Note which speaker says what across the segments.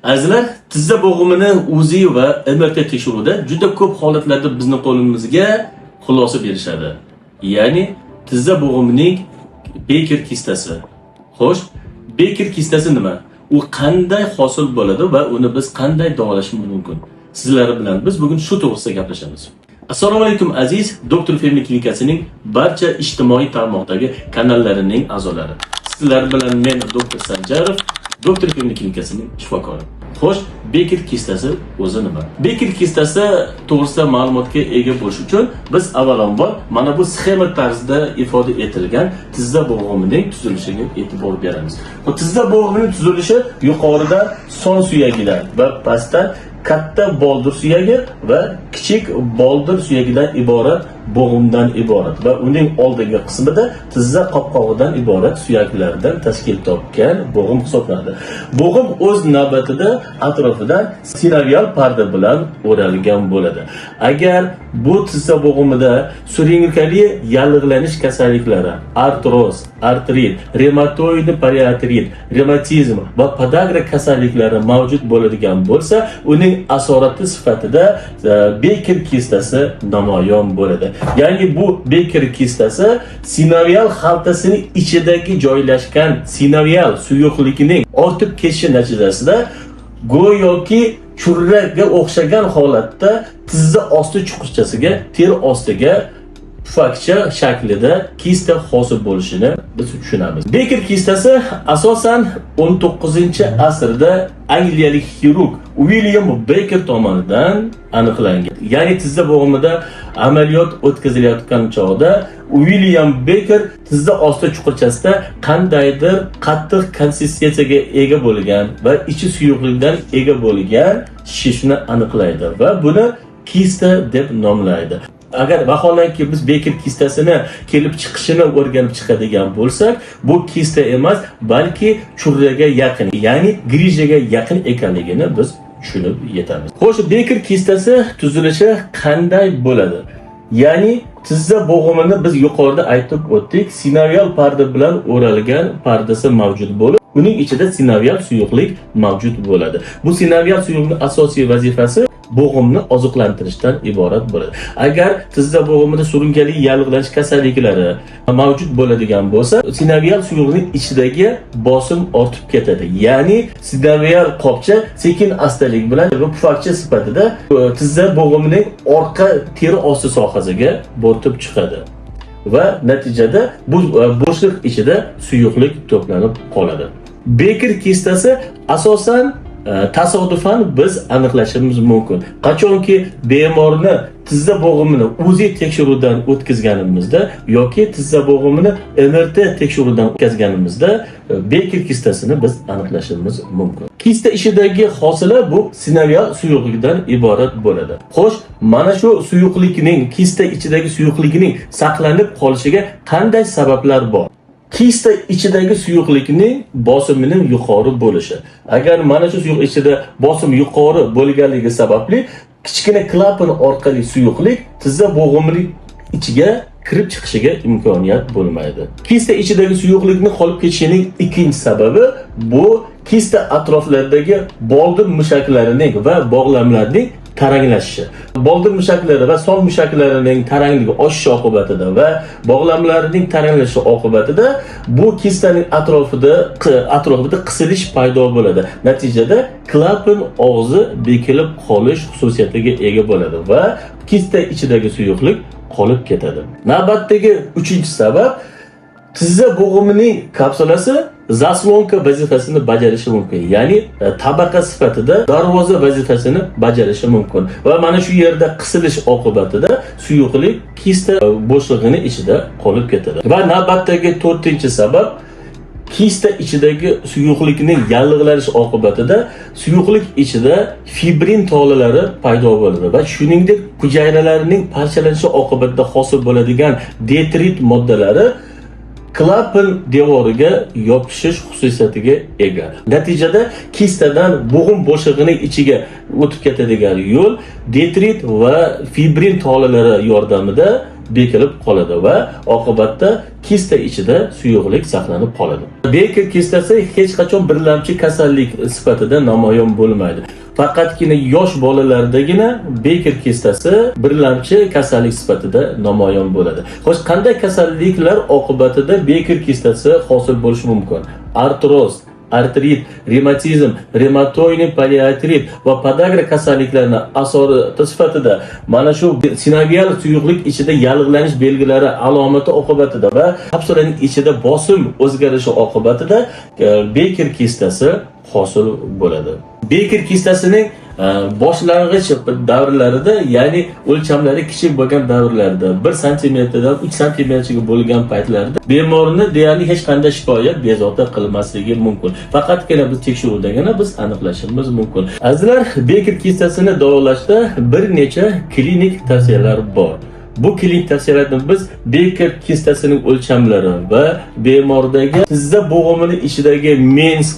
Speaker 1: Azizlar, tizza bo'g'imini o'zi va MRT tekshiruvida juda ko'p holatlarda bizning qo'limizga xulosa berishadi. Ya'ni tizza bo'g'imining Beker kistasi. Xo'sh, Beker kistasi nima? U qanday hosil bo'ladi va uni biz qanday davolashimiz mumkin? Sizlar bilan biz bugun shu to'g'risida gaplashamiz. Assalomu alaykum aziz Doktor Femni klinikasining barcha ijtimoiy tarmoqdagi kanallarining a'zolari. Sizlar bilan men Doktor Sanjarov, Doktor Femni klinikasining shifokori. Xo'sh, Beker kistasi o'zi nima? Beker kistasi to'g'risida ma'lumotga ega bo'lish uchun biz avvalambor mana bu sxema tarzida ifoda etilgan tizza bo'g'imining tuzilishiga e'tibor beramiz. Bu tizza bo'g'imining tuzilishi yuqorida son suyagidan va pastda katta boldir suyagi va kichik boldir suyagidan iborat bo'g'imdan iborat va uning oldingi qismida tizza qopqog'idan iborat suyaklardan tashkil topgan bo'g'im hisoblanadi. Bo'g'im o'z navbatida atrofidan sinovial parda bilan o'ralgan bo'ladi. Agar bu tizza bo'g'imida surunkali yallig'lanish kasalliklari, artroz, artrit, reumatoid periartrit, revmatizm va podagra kasalliklari mavjud bo'ladigan bo'lsa, uning asorati sifatida Beker kistasi namoyon bo'ladi. Ya'ni bu Beker kistasi sinovial xaltasining ichidagi joylashgan sinovial suyuqligining ortib ketishi natijasida go'yoki churrakga o'xshagan holatda tizza osti chuqurchasiga, teri ostiga pufakcha shaklida kista hosil bo'lishini biz tushunamiz. Beker kistasi asosan 19-asrda angliyalik xirurg William Beker tomonidan aniqlangan. Ya'ni tizza bo'g'imida amaliyot o'tkazilayotgan chog'da William Beker tizza osti chuqurchasida qandaydir qattiq konsistensiyaga ega bo'lgan va ichi suyuqlikdan ega bo'lgan shishni aniqlaydi va buni kista deb nomlaydi. Agar vaholanki biz Beker kistasini kelib chiqishini o'rganib chiqadigan bo'lsak, bu kista emas, balki churraga yaqin, ya'ni grijaga yaqin ekanligini biz tushunib yetamiz. Xo'sh, Beker kistasi tuzilishi qanday bo'ladi? Ya'ni tizza bo'g'imini biz yuqorida aytib o'tdik, sinovial parda bilan o'ralgan pardasi mavjud bo'lib, uning ichida sinovial suyuqlik mavjud bo'ladi. Bu sinovial suyuqlikning asosiy vazifasi bo'g'imni oziqlantirishdan iborat bo'ladi. Agar tizza bo'g'imida surunkali yallig'lanish kasalliklari mavjud bo'ladigan bo'lsa, sinovial suyuqlikning ichidagi bosim ortib ketadi. Ya'ni sinovial qopcha sekin-astalik bilan pufakcha sifatida tizza bo'g'imining orqa teri osti sohasiga bo'rtib chiqadi. Va natijada bu bo'shliq ichida suyuqlik to'planib qoladi. Beker kistasi asosan tasodifan biz aniqlashimiz mumkin. Qachonki bemorni tizza bo'g'imini o'zi tekshiruvdan o'tkazganimizda yoki tizza bo'g'imini MRT tekshiruvdan o'tkazganimizda Beker kistasini biz aniqlashimiz mumkin. Kista ishidagi hosila bu sinovial suyuqlikdan iborat bo'ladi. Xo'sh, mana shu suyuqlikning, kista ichidagi suyuqlikning saqlanib qolishiga qanday sabablar bor? Kista ichidagi suyuqlikning bosimining yuqori bo'lishi. Agar mana shu suyuq ichida bosim yuqori bo'lganligi sababli kichkina klapan orqali suyuqlik tizza bo'g'imining ichiga kirib chiqishiga imkoniyat bo'lmaydi. Kista ichidagi suyuqlikning qolib ketishining ikkinchi sababi bu kista atroflaridagi boldir mushaklarining va bog'lamlarning taranglashishi. Boldir mushaklari va son mushaklarining tarangligi oshishi oqibatida va bog'lamlarining taranglashi oqibatida bu kistaning atrofida qisilish paydo bo'ladi. Natijada klapan og'zi bekilib qolish xususiyatiga ega bo'ladi va kista ichidagi suyuqlik qolib ketadi. Navbatdagi 3-sabab tizza bo'g'imining kapsulasi zaslonka vazifasini bajarishi mumkin. Ya'ni tabaqa sifatida darvoza vazifasini bajarishi mumkin. Va mana shu yerda qisilish oqibatida suyuqlik kista bo'shlig'ining ichida qolib ketadi. Va navbatdagi 4-sabab kista ichidagi suyuqlikning yallig'lanishi oqibatida suyuqlik ichida fibrin tolalari paydo bo'ladi va shuningdek hujayralarning parchalanishi oqibatida hosil bo'ladigan detrit moddalari klapan devoriga yopishish xususiyatiga ega. Natijada kistadan bo'g'im bo'shlig'ining ichiga o'tib ketadigan yo'l detrit va fibrin tolalari yordamida bekilib qoladi va oqibatda kista ichida suyuqlik saqlanib qoladi. Beker kistasi hech qachon birlamchi kasallik sifatida namoyon bo'lmaydi. Faqatgina yosh bolalardagina Beker kistasi birlamchi kasallik sifatida namoyon bo'ladi. Xo'sh, qanday kasalliklar oqibatida Beker kistasi hosil bo'lishi mumkin? Artroz, artrit, revmatizm, revmatoidni poliartrit va podagra kasalliklarini asorati sifatida mana shu sinovial suyuqlik ichida yallig'lanish belgilari alomati oqibatida va kapsulaning ichida bosim o'zgarishi oqibatida Beker kistasi hosil bo'ladi. Beker kistasining boshlang'ich davrlarida, ya'ni o'lchamlari kichik bo'lgan davrlarda 1 sm dan 3 sm bo'lgan paytlarda bemorni deyarli hech qanday shikoyat bezovta qilmasligi mumkin. Faqatgina biz tekshiruvdagina biz aniqlashimiz mumkin. Azizlar, Beker kistasini davolashda bir necha klinik tavsiyalar bor. Bu klinik tavsiyalardan biz Beker kistasining o'lchamlari va bemordagi tizza bo'g'imini ichidagi mens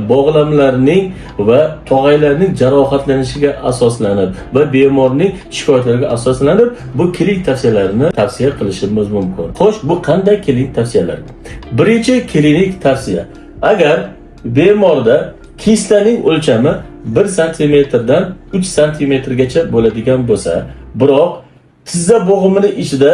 Speaker 1: bog'lamlarning va tog'aylarning jarohatlanishiga asoslanib va bemorning shikoyatlariga asoslanib bu klinik tavsiyalarni tavsiya qilishimiz mumkin. Xo'sh, bu qanday klinik tavsiyalar? Birinchi klinik tavsiya: agar bemorda kistaning o'lchami 1 sm dan 3 sm gacha bo'ladigan bo'lsa, biroq tizza bo'g'imini ichida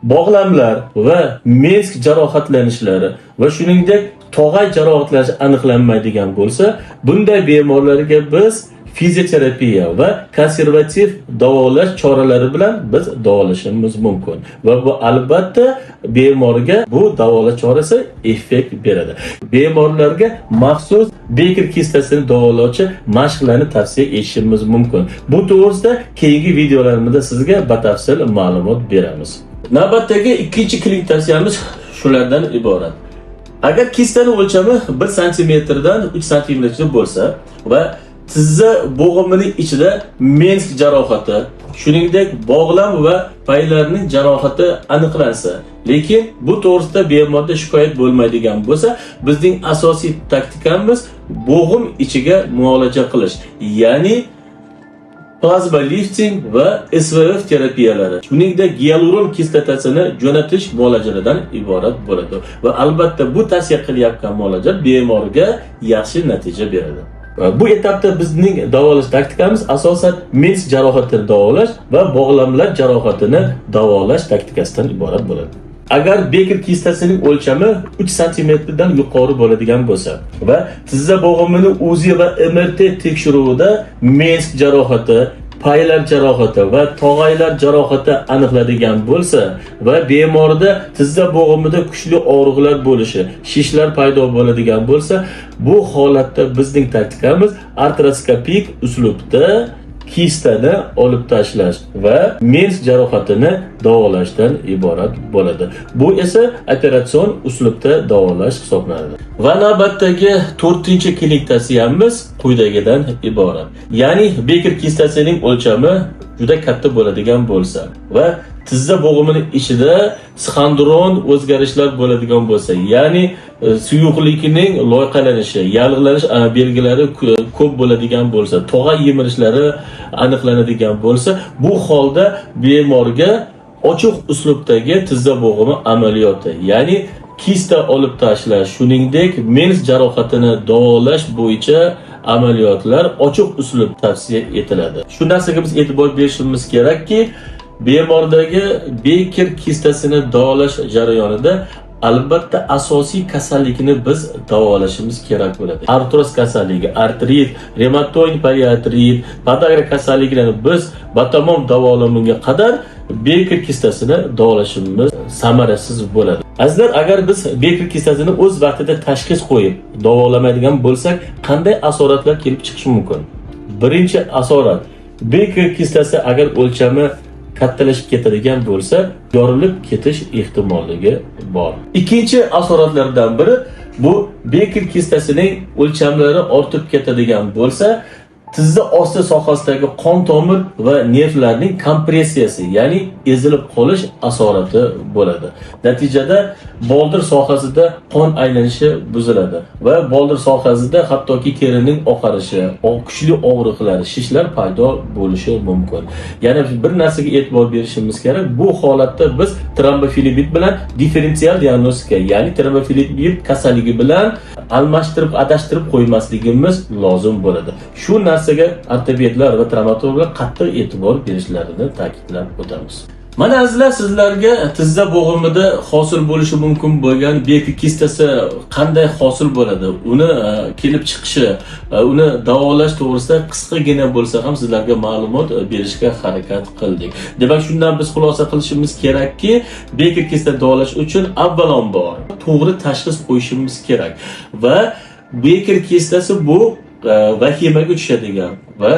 Speaker 1: bog'lamlar va mensk jarohatlanishlari va shuningdek tog'ay jarohatlanishi aniqlanmaydigan bo'lsa, bunday bemorlarga biz fizioterapiya va konservativ davolash choralari bilan biz davolashimiz mumkin va bu albatta bemorga bu davolash chorasi effekt beradi. Bemorlarga maxsus Beker kistasini davolovchi mashqlarni tavsiya etishimiz mumkin. Bu to'g'risida keyingi videolarimizda sizga batafsil ma'lumot beramiz. Navbatdagi ikkinchi klinik tavsiyamiz shulardan iborat. Agar kistaning o'lchami 1 sm dan 3 sm bo'lsa va tizza bo'g'imining ichida mensk jarohati, shuningdek bog'lam va paylarning jarohati aniqlansa, lekin bu to'g'risida bemorda shikoyat bo'lmaydigan bo'lsa, bizning asosiy taktikamiz bo'g'im ichiga muolaja qilish, ya'ni plazma lifting va SVF terapiyalari, shuningdek gialuron kislotasini jo'natish muolajalaridan iborat bo'ladi va albatta bu tavsiya qilayotgan muolaja bemorga yaxshi natija beradi. Bu etapda bizning davolash taktikamiz asosan mensk jarohatini davolash va bog'lamlar jarohatini davolash taktikasidan iborat bo'ladi. Agar Beker kistasining o'lchami 3 sm dan yuqori bo'ladigan bo'lsa va tizza bo'g'imini UZI va MRT tekshiruvida mensk jarohati, paylar jarohati va tog'aylar jarohati aniqlanadigan bo'lsa va bemorda tizza bo'g'imida kuchli og'riqlar bo'lishi, shishlar paydo bo'ladigan bo'lsa, bu holatda bizning taktikamiz artroskopik uslubda kistani olib tashlash va mensk jarohatini davolashdan iborat bo'ladi. Bu esa operatsion uslubda davolash hisoblanadi. Va navbatdagi 4-klinik tavsiyamiz quyidagidan iborat. Ya'ni Beker kistasining o'lchami juda katta bo'ladigan bo'lsa va tizza bo'g'imining ichida sxandron o'zgarishlar bo'ladigan bo'lsa, ya'ni suyuqlikning loyqalanishi, yallig'lanish belgilari ko'p bo'ladigan bo'lsa, tog'ay yemirishlari aniqlanadigan bo'lsa, bu holda bemorga ochiq uslubdagi tizza bo'g'imi amaliyoti, ya'ni kista olib tashlash, shuningdek mensk jarohatini davolash bo'yicha amaliyotlar ochiq uslub tavsiya etiladi. Shu narsaga biz e'tibor berishimiz kerakki, bemordagi Beker kistasini davolash jarayonida albatta asosiy kasallikni biz davolashimiz kerak bo'ladi. Artroz kasalligi, artrit, revmatoid poliartrit, podagra kasalliklarini biz batamom davolagunga qadar Beker kistasini davolashimiz samarasiz bo'ladi. Azizlar, agar biz Beker kistasini o'z vaqtida tashxis qo'yib davolamaydigan bo'lsak, qanday asoratlar kelib chiqishi mumkin? Birinchi asorat: Beker kistasi agar o'lchami kattalashib ketadigan bo'lsa, yorilib ketish ehtimolligi bor. Ikkinchi asoratlardan biri bu Beker kistasining o'lchamlari ortib ketadigan bo'lsa, tizza osti sohasidagi qon tomir va nervlarning kompressiyasi, ya'ni ezilib qolish asorati bo'ladi. Natijada boldir sohasida qon aylanishi buziladi va boldir sohasida hattoki terining oqarishi, kuchli og'riqlar, shishlar paydo bo'lishi mumkin. Yana bir narsaga e'tibor berishimiz kerak. Bu holatda biz trombofilebit bilan differensial diagnostika, ya'ni trombofilebit kasalligi bilan almashtirib, adashtirib qo'ymasligimiz lozim bo'ladi. Shu narsaga ortopedlar va travmatologlar qattiq e'tibor berishlarini ta'kidlab o'tamiz. Mana azizlar, sizlarga tizza bo'g'imida hosil bo'lishi mumkin bo'lgan Beker kistasi qanday hosil bo'ladi, uni kelib chiqishi, uni davolash to'g'risida qisqagina bo'lsa ham sizlarga ma'lumot berishga harakat qildik. Demak, shundan biz xulosa qilishimiz kerakki, Beker kistasi davolash uchun avvalambor to'g'ri tashxis qo'yishimiz kerak va Beker kistasi bu vahimaga tushadigan va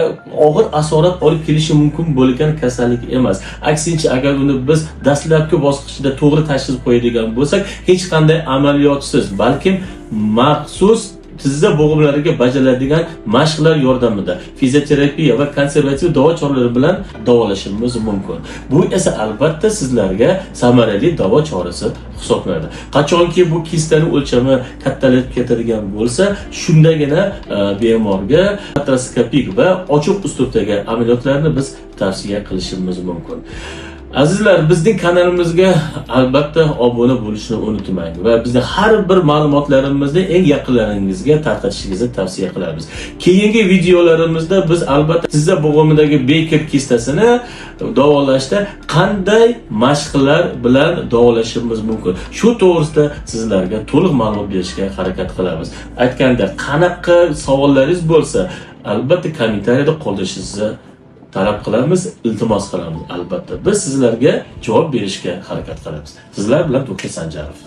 Speaker 1: og'ir asorat olib kelishi mumkin bo'lgan kasallik emas. Aksincha, agar uni biz dastlabki bosqichda to'g'ri tashxis qo'yadigan bo'lsak, hech qanday amaliyotsiz, balkim maxsus tizza bo'g'imlariga bajariladigan mashqlar yordamida fizioterapiya va konservativ davo choralari bilan davolashimiz mumkin. Bu esa albatta sizlarga samarali davo chorasi hisoblanadi. Qachonki bu kistaning o'lchami kattalab ketadigan bo'lsa, shundagina bemorga artroskopik va ochiq uslubdagi amaliyotlarni biz tavsiya qilishimiz mumkin. Azizlar, bizning kanalimizga albatta obuna bo'lishni unutmang va bizning har bir ma'lumotlarimizni eng yaqinlaringizga tarqatishingizni tavsiya qilamiz. Keyingi videolarimizda biz albatta tizza bo'g'imidagi Beker kistasini davolashda qanday mashqlar bilan davolashimiz mumkin, shu to'g'risida sizlarga to'liq ma'lumot berishga harakat qilamiz. Aytganda, qanaqa savollaringiz bo'lsa, albatta kommentariyada qoldirishingizni talab qilamiz, iltimos qilamiz. Albatta biz sizlarga javob berishga harakat qilamiz. Sizlar bilan Doktor Sanjarov.